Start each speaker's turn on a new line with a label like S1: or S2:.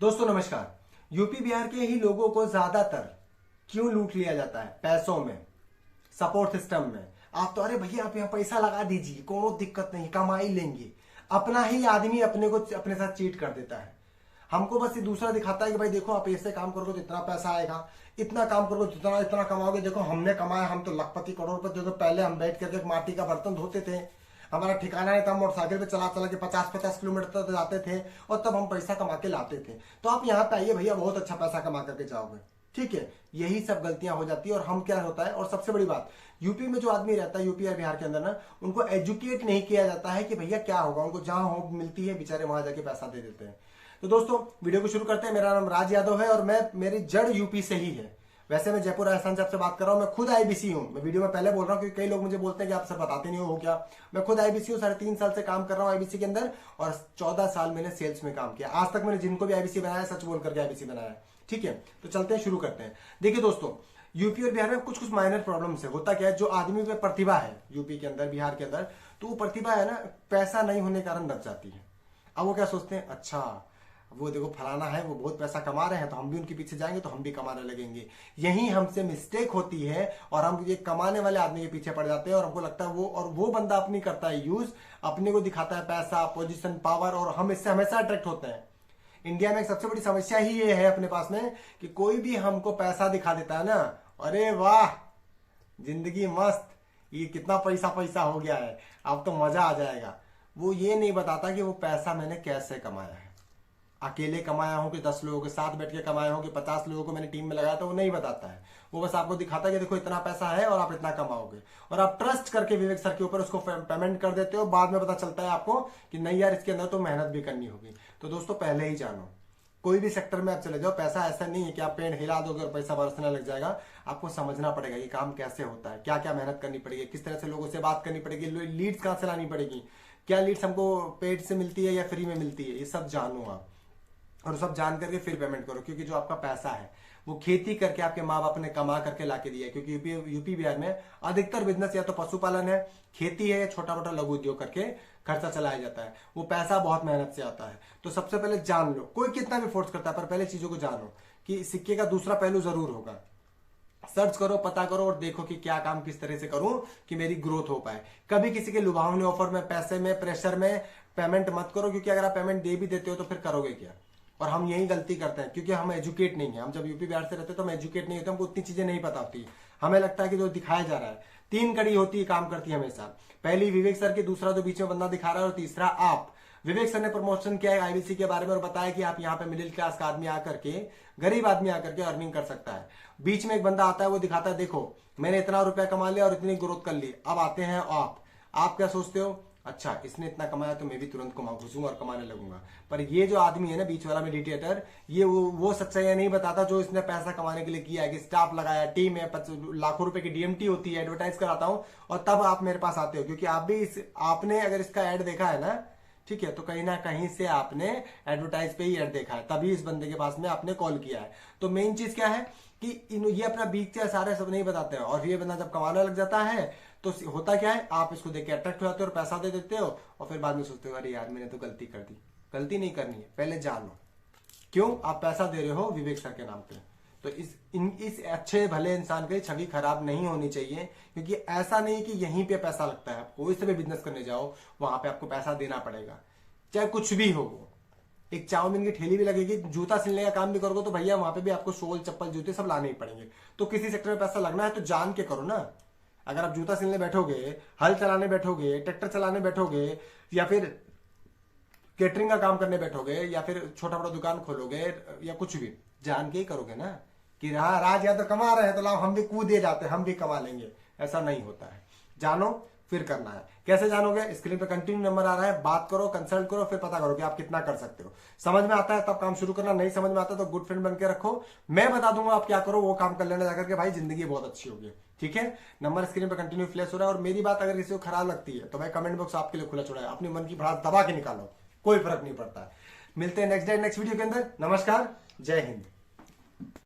S1: दोस्तों नमस्कार। यूपी बिहार के ही लोगों को ज्यादातर क्यों लूट लिया जाता है? पैसों में, सपोर्ट सिस्टम में। आप तो अरे भैया आप यहाँ पैसा लगा दीजिए, कोनो दिक्कत नहीं, कमाई लेंगे। अपना ही आदमी अपने को अपने साथ चीट कर देता है। हमको बस ये दूसरा दिखाता है कि भाई देखो आप ऐसे काम करोगे तो इतना पैसा आएगा, इतना काम करोगे तो इतना इतना कमाओगे, देखो हमने कमाया, हम तो लखपति करोड़पति। देखो पहले हम बैठ करके माटी का बर्तन धोते थे, हमारा ठिकाना नहीं था, मोटरसाइकिल पे चला चला के 50-50 किलोमीटर तक जाते थे और तब हम पैसा कमा के लाते थे। तो आप यहाँ पे आइए भैया, बहुत अच्छा पैसा कमा करके जाओगे। ठीक है, यही सब गलतियां हो जाती है। और हम क्या होता है, और सबसे बड़ी बात, यूपी में जो आदमी रहता है, यूपी या बिहार के अंदर ना, उनको एजुकेट नहीं किया जाता है कि भैया क्या होगा। उनको जहां हो मिलती है बेचारे वहां जाके पैसा दे देते हैं। तो दोस्तों वीडियो को शुरू करते हैं। मेरा नाम राज यादव है और मेरी जड़ यूपी से ही है। वैसे मैं जयपुर राजस्थान से आपसे बात कर रहा हूं। मैं खुद आईबीसी हूं। मैं वीडियो में पहले बोल रहा हूं क्योंकि कई लोग मुझे बोलते हैं कि आप सर बताते नहीं हो क्या। मैं खुद आईबीसी हूं, 3.5 साल से काम कर रहा हूं आईबीसी के अंदर और 14 साल मैंने सेल्स में काम किया। आज तक मैंने जिनको भी आईबीसी बनाया, सच बोल करके आईबीसी बनाया। ठीक है, तो चलते हैं, शुरू करते हैं। देखिए दोस्तों, यूपी और बिहार में कुछ कुछ माइनर प्रॉब्लम्स है। होता क्या है, जो आदमी में प्रतिभा है यूपी के अंदर, बिहार के अंदर, तो वो प्रतिभा है ना, पैसा नहीं होने के कारण दब जाती है। अब वो क्या सोचते हैं, अच्छा वो देखो फलाना है, वो बहुत पैसा कमा रहे हैं, तो हम भी उनके पीछे जाएंगे तो हम भी कमाने लगेंगे। यही हमसे मिस्टेक होती है और हम ये कमाने वाले आदमी के पीछे पड़ जाते हैं और हमको लगता है वो बंदा अपनी करता है यूज, अपने को दिखाता है पैसा, पोजीशन, पावर, और हम इससे हमेशा अट्रैक्ट होते हैं। इंडिया में एक सबसे बड़ी समस्या ही ये है अपने पास में कि कोई भी हमको पैसा दिखा देता है ना, अरे वाह जिंदगी मस्त, ये कितना पैसा पैसा हो गया है, अब तो मजा आ जाएगा। वो ये नहीं बताता कि वो पैसा मैंने कैसे कमाया है। अकेले कमाया हूं कि 10 लोगों के साथ बैठ के कमाया हूं कि 50 लोगों को मैंने टीम में लगाया था, वो नहीं बताता है। वो बस आपको दिखाता है कि देखो इतना पैसा है और आप इतना कमाओगे, और आप ट्रस्ट करके विवेक सर के ऊपर उसको पेमेंट कर देते हो। बाद में पता चलता है आपको कि नहीं यार, इसके अंदर तो मेहनत भी करनी होगी। तो दोस्तों पहले ही जानो, कोई भी सेक्टर में आप चले जाओ, पैसा ऐसा नहीं है कि आप पेड़ हिला दोगे और पैसा बरसने लग जाएगा। आपको समझना पड़ेगा ये काम कैसे होता है, क्या क्या मेहनत करनी पड़ेगी, किस तरह से लोगों से बात करनी पड़ेगी, लीड्स कहां से लानी पड़ेगी, क्या लीड्स हमको पेड से मिलती है या फ्री में मिलती है, ये सब जानो आप, और सब जान करके फिर पेमेंट करो। क्योंकि जो आपका पैसा है वो खेती करके आपके माँ बाप ने कमा करके लाके दिया है। क्योंकि यूपी बिहार में अधिकतर बिजनेस या तो पशुपालन है, खेती है, या छोटा मोटा लघु उद्योग करके खर्चा चलाया जाता है। वो पैसा बहुत मेहनत से आता है। तो सबसे पहले जान लो, कोई कितना भी फोर्स करता है पर पहले चीजों को जानो कि सिक्के का दूसरा पहलू जरूर होगा। सर्च करो, पता करो और देखो कि क्या काम किस तरह से करूं कि मेरी ग्रोथ हो पाए। कभी किसी के लुभावने ऑफर में, पैसे में, प्रेशर में पेमेंट मत करो, क्योंकि अगर आप पेमेंट दे भी देते हो तो फिर करोगे क्या। और हम यही गलती करते हैं क्योंकि हम एजुकेट नहीं है। हम जब यूपी बिहार से रहते तो हम एजुकेट नहीं होते, हमको उतनी चीजें नहीं पता होती। हमें लगता है कि जो दिखाया जा रहा है, 3 कड़ी होती है, काम करती है हमेशा। पहली विवेक सर की, दूसरा जो बीच में बंदा दिखा रहा है, और तीसरा आप। विवेक सर ने प्रमोशन किया है आईबीसी के बारे में और बताया कि आप यहाँ पे मिडिल क्लास का आदमी आकर के, गरीब आदमी आकर के अर्निंग कर सकता है। बीच में एक बंदा आता है, वो दिखाता है देखो मैंने इतना रुपया कमा लिया और इतनी ग्रोथ कर ली। अब आते हैं आप क्या सोचते हो, अच्छा इसने इतना कमाया तो मैं भी तुरंत घुसूंगा और कमाने लगूंगा। पर ये जो आदमी है ना, बीच वाला मेडिटेटर, ये वो सच्चाई नहीं बताता जो इसने पैसा कमाने के लिए किया है। कि स्टाफ लगाया, टीम है, लाखों रुपए की डीएमटी होती है, एडवर्टाइज कराता हूं, और तब आप मेरे पास आते हो। क्योंकि आप भी आपने अगर इसका एड देखा है ना, ठीक है, तो कहीं ना कहीं से आपने एडवर्टाइज पे ही एड देखा है, तभी इस बंदे के पास में आपने कॉल किया है। तो मेन चीज क्या है कि ये अपना बीच से सारे सब नहीं बताते हैं। और ये बंदा जब कमाने लग जाता है तो होता क्या है, आप इसको देख के अट्रैक्ट हो जाते हो और पैसा दे देते हो, और फिर बाद में सोचते हो अरे यार मैंने तो गलती कर दी। गलती नहीं करनी है, पहले जानो क्यों आप पैसा दे रहे हो विवेक सर के नाम पे। तो इस अच्छे भले इंसान की छवि खराब नहीं होनी चाहिए। क्योंकि ऐसा नहीं कि यहीं पे पैसा लगता है, आपको इस तरह बिजनेस करने जाओ वहां पे आपको पैसा देना पड़ेगा, चाहे कुछ भी हो। एक चाउमीन की ठेली भी लगेगी, जूता सिलने का काम भी करोगे तो भैया वहां पे भी आपको सोल, चप्पल, जूते सब लाने ही पड़ेंगे। तो किसी सेक्टर में पैसा लगना है तो जान के करो ना। अगर आप जूता सिलने बैठोगे, हल चलाने बैठोगे, ट्रैक्टर चलाने बैठोगे, या फिर केटरिंग का काम करने बैठोगे, या फिर छोटा मोटा दुकान खोलोगे, या कुछ भी जान के ही करोगे ना कि हाँ राज या तो कमा रहे हैं तो लाओ हम भी कूदे जाते हैं, हम भी कमा लेंगे। ऐसा नहीं होता है। जानो फिर करना है। कैसे जानोगे, स्क्रीन पे कंटिन्यू नंबर आ रहा है, बात करो, कंसल्ट करो, फिर पता करो कि आप कितना कर सकते हो। समझ में आता है तब काम शुरू करना, नहीं समझ में आता तो गुड फ्रेंड बन के रखो, मैं बता दूंगा आप क्या करो, वो काम कर लेना जाकर के, भाई जिंदगी बहुत अच्छी होगी। ठीक है, नंबर स्क्रीन पे कंटिन्यू फ्लैश हो रहा है। और मेरी बात अगर किसी को खराब लगती है तो भाई कमेंट बॉक्स आपके लिए खुला छोड़ा है, अपने मन की भड़ास दबा के निकालो, कोई फर्क नहीं पड़ता है। मिलते हैं नेक्स्ट डे नेक्स्ट वीडियो के अंदर। नमस्कार, जय हिंद।